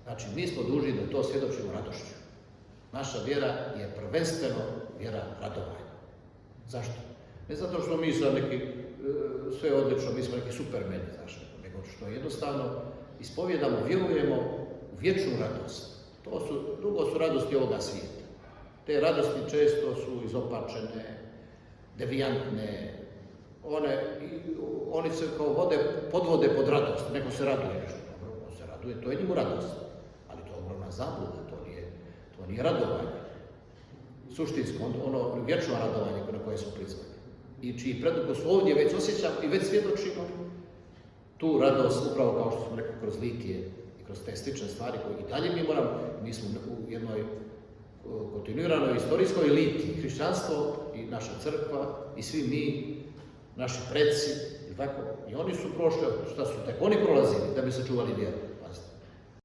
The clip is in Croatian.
Znači, mi smo dužni da to svjedočimo radošću. Naša vjera je prvenstveno vjera radovanja. Zašto? Ne zato što mi sad neki, sve odlično, mi smo neki supermeni, znaš, nego što jednostavno ispovjedamo, vjerujemo u vječnu radost. Drugo su radosti ovoga svijeta. Te radosti često su izopačene, devijantne, oni se kao podvode pod radost, neko se raduje nešto, dobro, on se raduje, to je njemu radost, ali to je ogromna zabluda, to nije radovanje. Suštinsko, ono vječno radovanje na koje smo prizvani. I čiji predugo su ovdje već osjećamo i već svjedočimo tu radost, upravo kao što smo rekli, kroz litije i kroz te slične stvari koje i dalje mi moramo, mi smo u jednoj kontinuiranoj istorijskoj litiji, hrišćanstvo i naša crkva i svi mi, naši preci, i tako, i oni su prošli, šta su tek oni prolazili da bi sačuvali vjeru.